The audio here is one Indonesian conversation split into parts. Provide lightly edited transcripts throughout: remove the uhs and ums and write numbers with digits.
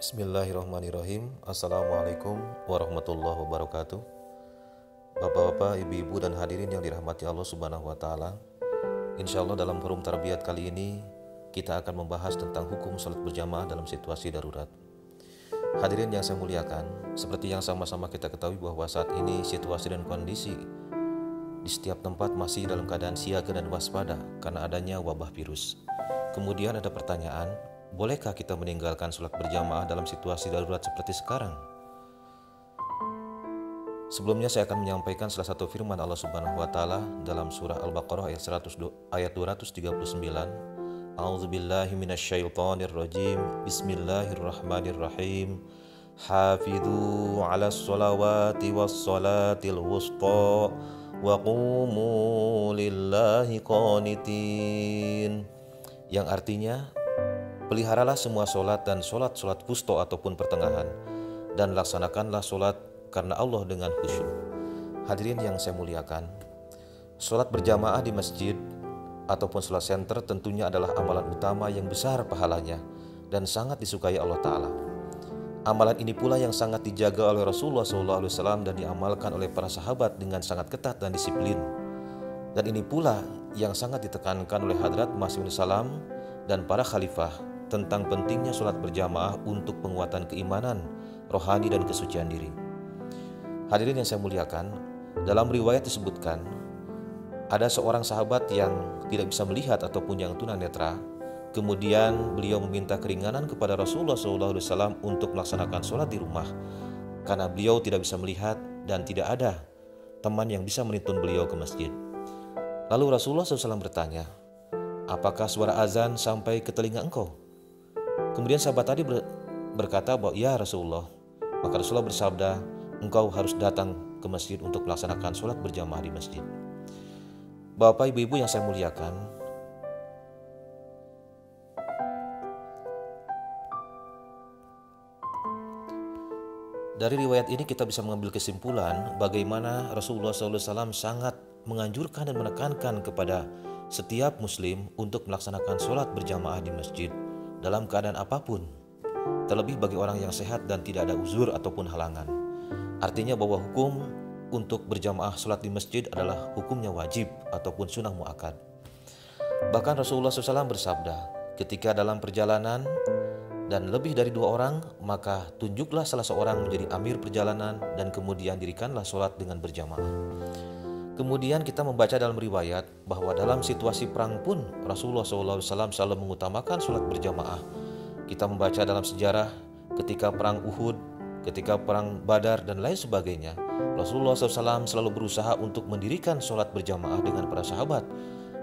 Bismillahirrahmanirrahim. Assalamualaikum warahmatullahi wabarakatuh. Bapak-bapak, ibu-ibu dan hadirin yang dirahmati Allah Subhanahu wa taala. Insya Allah dalam forum tarbiyat kali ini kita akan membahas tentang hukum salat berjamaah dalam situasi darurat. Hadirin yang saya muliakan, seperti yang sama-sama kita ketahui bahwa saat ini situasi dan kondisi di setiap tempat masih dalam keadaan siaga dan waspada karena adanya wabah virus. Kemudian ada pertanyaan, bolehkah kita meninggalkan sholat berjamaah dalam situasi darurat seperti sekarang? Sebelumnya saya akan menyampaikan salah satu firman Allah Subhanahu wa taala dalam surah Al-Baqarah ayat 239. A'udzubillahi minasyaitonir rajim. Bismillahirrahmanirrahim. Hafidzu 'alas sholawati was sholatil wusta wa qumu lillahi qanitin. Yang artinya, peliharalah semua sholat dan sholat wusta ataupun pertengahan, dan laksanakanlah sholat karena Allah dengan khusyuk. Hadirin yang saya muliakan, sholat berjamaah di masjid ataupun sholat center tentunya adalah amalan utama yang besar pahalanya dan sangat disukai Allah Ta'ala. Amalan ini pula yang sangat dijaga oleh Rasulullah SAW dan diamalkan oleh para sahabat dengan sangat ketat dan disiplin. Dan ini pula yang sangat ditekankan oleh Hadrat Masih Salam dan para khalifah tentang pentingnya sholat berjamaah untuk penguatan keimanan, rohani dan kesucian diri. Hadirin yang saya muliakan, dalam riwayat disebutkan ada seorang sahabat yang tidak bisa melihat ataupun yang tunanetra. Kemudian beliau meminta keringanan kepada Rasulullah SAW untuk melaksanakan sholat di rumah karena beliau tidak bisa melihat dan tidak ada teman yang bisa menuntun beliau ke masjid. Lalu Rasulullah SAW bertanya, apakah suara azan sampai ke telinga engkau? Kemudian sahabat tadi berkata bahwa ya Rasulullah. Maka Rasulullah bersabda, engkau harus datang ke masjid untuk melaksanakan sholat berjamaah di masjid. Bapak ibu-ibu yang saya muliakan, dari riwayat ini kita bisa mengambil kesimpulan bagaimana Rasulullah SAW sangat menganjurkan dan menekankan kepada setiap muslim untuk melaksanakan sholat berjamaah di masjid dalam keadaan apapun, terlebih bagi orang yang sehat dan tidak ada uzur ataupun halangan. Artinya bahwa hukum untuk berjamaah sholat di masjid adalah hukumnya wajib ataupun sunnah muakkad. Bahkan Rasulullah SAW bersabda, ketika dalam perjalanan dan lebih dari 2 orang, maka tunjuklah salah seorang menjadi amir perjalanan dan kemudian dirikanlah sholat dengan berjamaah. Kemudian kita membaca dalam riwayat bahwa dalam situasi perang pun Rasulullah SAW selalu mengutamakan sholat berjamaah. Kita membaca dalam sejarah ketika perang Uhud, ketika perang Badar dan lain sebagainya, Rasulullah SAW selalu berusaha untuk mendirikan sholat berjamaah dengan para sahabat,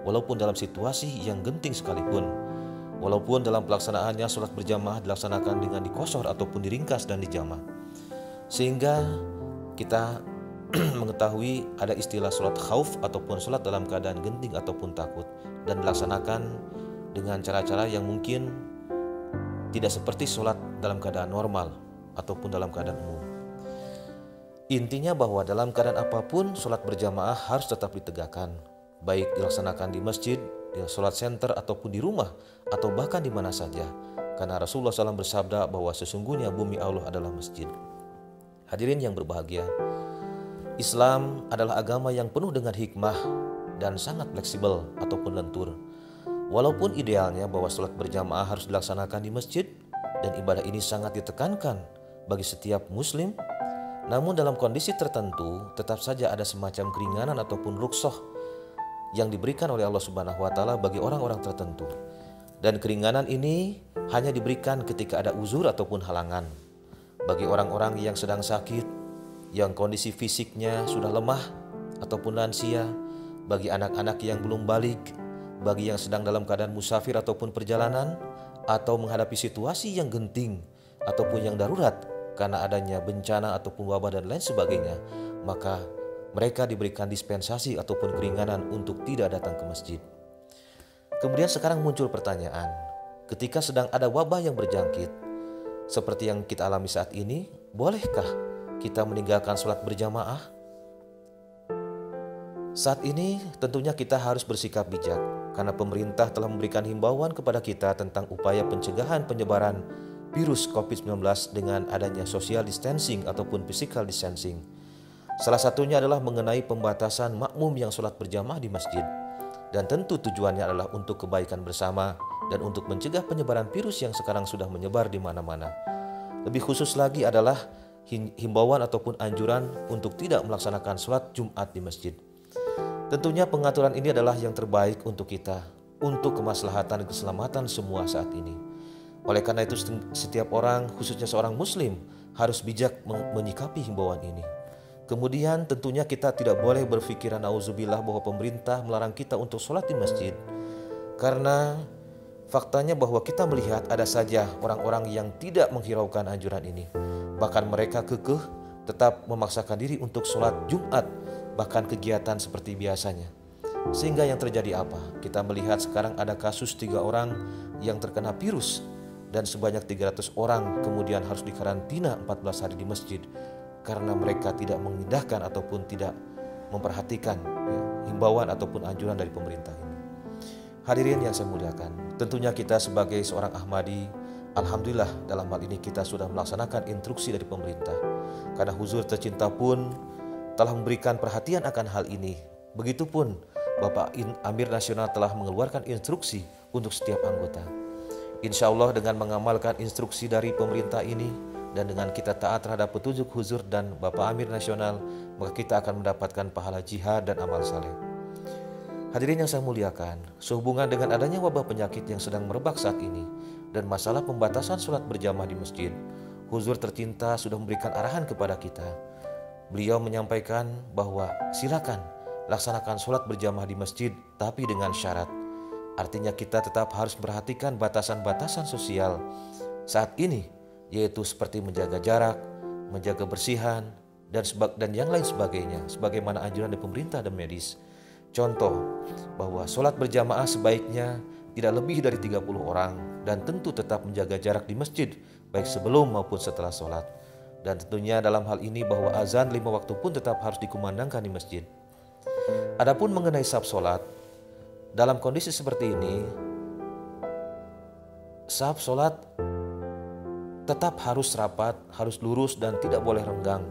walaupun dalam situasi yang genting sekalipun. Walaupun dalam pelaksanaannya sholat berjamaah dilaksanakan dengan dikosor ataupun diringkas dan dijama. Sehingga kita mengetahui ada istilah sholat khauf ataupun sholat dalam keadaan genting ataupun takut, dan dilaksanakan dengan cara-cara yang mungkin tidak seperti sholat dalam keadaan normal ataupun dalam keadaan umum. Intinya bahwa dalam keadaan apapun sholat berjamaah harus tetap ditegakkan, baik dilaksanakan di masjid, di sholat center ataupun di rumah atau bahkan di mana saja, karena Rasulullah SAW bersabda bahwa sesungguhnya bumi Allah adalah masjid. Hadirin yang berbahagia, Islam adalah agama yang penuh dengan hikmah dan sangat fleksibel ataupun lentur. Walaupun idealnya bahwa sholat berjamaah harus dilaksanakan di masjid dan ibadah ini sangat ditekankan bagi setiap muslim, namun dalam kondisi tertentu tetap saja ada semacam keringanan ataupun rukhsah yang diberikan oleh Allah Subhanahu wa taala bagi orang-orang tertentu. Dan keringanan ini hanya diberikan ketika ada uzur ataupun halangan. Bagi orang-orang yang sedang sakit, yang kondisi fisiknya sudah lemah ataupun lansia, bagi anak-anak yang belum balik, bagi yang sedang dalam keadaan musafir ataupun perjalanan, atau menghadapi situasi yang genting ataupun yang darurat karena adanya bencana ataupun wabah dan lain sebagainya, maka mereka diberikan dispensasi ataupun keringanan untuk tidak datang ke masjid. Kemudian sekarang muncul pertanyaan, ketika sedang ada wabah yang berjangkit seperti yang kita alami saat ini, bolehkah kita meninggalkan sholat berjamaah? Saat ini tentunya kita harus bersikap bijak karena pemerintah telah memberikan himbauan kepada kita tentang upaya pencegahan penyebaran virus COVID-19 dengan adanya social distancing ataupun physical distancing. Salah satunya adalah mengenai pembatasan makmum yang sholat berjamaah di masjid. Dan tentu tujuannya adalah untuk kebaikan bersama dan untuk mencegah penyebaran virus yang sekarang sudah menyebar di mana-mana. Lebih khusus lagi adalah himbauan ataupun anjuran untuk tidak melaksanakan sholat Jumat di masjid. Tentunya pengaturan ini adalah yang terbaik untuk kita, untuk kemaslahatan dan keselamatan semua saat ini. Oleh karena itu setiap orang, khususnya seorang muslim, harus bijak menyikapi himbauan ini. Kemudian tentunya kita tidak boleh berpikiran auzubillah bahwa pemerintah melarang kita untuk sholat di masjid. Karena faktanya bahwa kita melihat ada saja orang-orang yang tidak menghiraukan anjuran ini. Bahkan mereka kekeh tetap memaksakan diri untuk sholat Jumat, bahkan kegiatan seperti biasanya. Sehingga yang terjadi apa? Kita melihat sekarang ada kasus 3 orang yang terkena virus dan sebanyak 300 orang kemudian harus dikarantina 14 hari di masjid karena mereka tidak mengindahkan ataupun tidak memperhatikan himbauan ataupun anjuran dari pemerintah ini. Hadirin yang saya muliakan, tentunya kita sebagai seorang Ahmadi, alhamdulillah dalam hal ini kita sudah melaksanakan instruksi dari pemerintah. Karena huzur tercinta pun telah memberikan perhatian akan hal ini. Begitupun Bapak Amir Nasional telah mengeluarkan instruksi untuk setiap anggota. Insya Allah dengan mengamalkan instruksi dari pemerintah ini dan dengan kita taat terhadap petunjuk huzur dan Bapak Amir Nasional, maka kita akan mendapatkan pahala jihad dan amal saleh. Hadirin yang saya muliakan, sehubungan dengan adanya wabah penyakit yang sedang merebak saat ini dan masalah pembatasan sholat berjamaah di masjid, huzur tercinta sudah memberikan arahan kepada kita. Beliau menyampaikan bahwa silakan laksanakan sholat berjamaah di masjid, tapi dengan syarat. Artinya kita tetap harus memperhatikan batasan-batasan sosial saat ini, yaitu seperti menjaga jarak, menjaga bersihan, dan yang lain sebagainya, sebagaimana anjuran dari pemerintah dan medis. Contoh, bahwa sholat berjamaah sebaiknya tidak lebih dari 30 orang dan tentu tetap menjaga jarak di masjid, baik sebelum maupun setelah sholat. Dan tentunya dalam hal ini bahwa azan 5 waktu pun tetap harus dikumandangkan di masjid. Adapun mengenai saf sholat, dalam kondisi seperti ini, saf sholat tetap harus rapat, harus lurus dan tidak boleh renggang.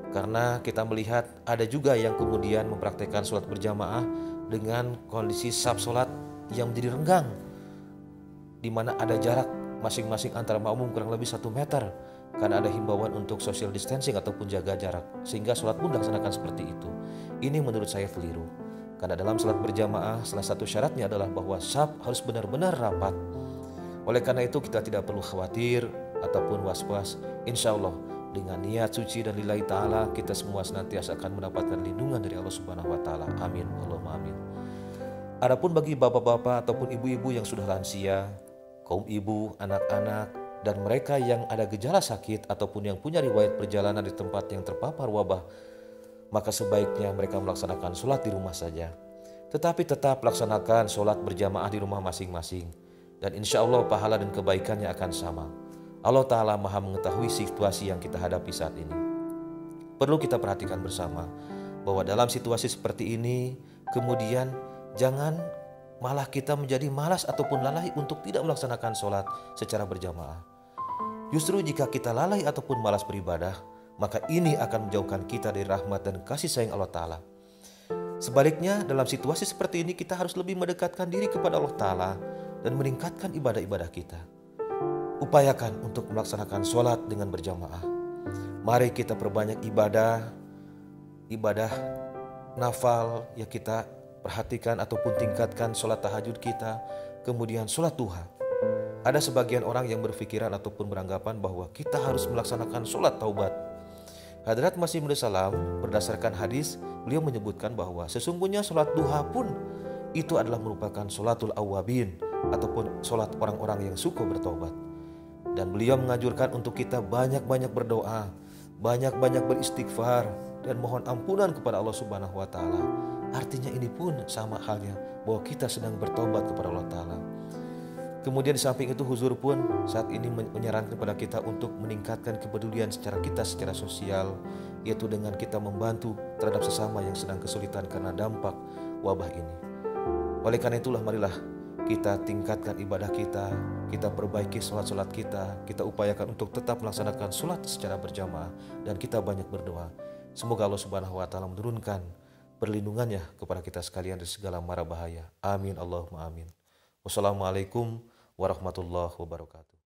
Karena kita melihat ada juga yang kemudian mempraktikkan sholat berjamaah dengan kondisi saf sholat yang menjadi renggang, di mana ada jarak masing-masing antara makmum kurang lebih 1 meter. Karena ada himbauan untuk social distancing ataupun jaga jarak, sehingga sholat pun dilaksanakan seperti itu. Ini menurut saya keliru. Karena dalam sholat berjamaah salah satu syaratnya adalah bahwa saf harus benar-benar rapat. Oleh karena itu kita tidak perlu khawatir ataupun was-was. Insya Allah dengan niat suci dan lillahi ta'ala kita semua senantiasa akan mendapatkan lindungan dari Allah Subhanahu wa ta'ala. Amin. Allahumma amin. Adapun bagi bapak-bapak ataupun ibu-ibu yang sudah lansia, kaum ibu, anak-anak, dan mereka yang ada gejala sakit ataupun yang punya riwayat perjalanan di tempat yang terpapar wabah, maka sebaiknya mereka melaksanakan sholat di rumah saja. Tetapi tetap laksanakan sholat berjamaah di rumah masing-masing. Dan insya Allah pahala dan kebaikannya akan sama. Allah Ta'ala maha mengetahui situasi yang kita hadapi saat ini. Perlu kita perhatikan bersama bahwa dalam situasi seperti ini, kemudian jangan malah kita menjadi malas ataupun lalai untuk tidak melaksanakan sholat secara berjamaah. Justru jika kita lalai ataupun malas beribadah, maka ini akan menjauhkan kita dari rahmat dan kasih sayang Allah Ta'ala. Sebaliknya dalam situasi seperti ini kita harus lebih mendekatkan diri kepada Allah Ta'ala dan meningkatkan ibadah-ibadah kita. Upayakan untuk melaksanakan sholat dengan berjamaah. Mari kita perbanyak ibadah nafal yang kita perhatikan ataupun tingkatkan sholat tahajud kita, kemudian sholat duha. Ada sebagian orang yang berpikiran ataupun beranggapan bahwa kita harus melaksanakan sholat taubat. Hadrat Masih Maud Salam berdasarkan hadis, beliau menyebutkan bahwa sesungguhnya sholat duha pun itu adalah merupakan sholatul awabin ataupun sholat orang-orang yang suka bertobat. Dan beliau menganjurkan untuk kita banyak-banyak berdoa, banyak-banyak beristighfar dan mohon ampunan kepada Allah Subhanahu wa Ta'ala. Artinya ini pun sama halnya bahwa kita sedang bertobat kepada Allah Ta'ala. Kemudian di samping itu huzur pun saat ini menyarankan kepada kita untuk meningkatkan kepedulian secara sosial, yaitu dengan kita membantu terhadap sesama yang sedang kesulitan karena dampak wabah ini. Oleh karena itulah marilah kita tingkatkan ibadah kita perbaiki sholat-sholat kita upayakan untuk tetap melaksanakan sholat secara berjamaah, dan kita banyak berdoa. Semoga Allah Subhanahu wa Ta'ala menurunkan perlindungannya kepada kita sekalian dari segala mara bahaya. Amin Allahumma amin. Wassalamualaikum warahmatullahi wabarakatuh.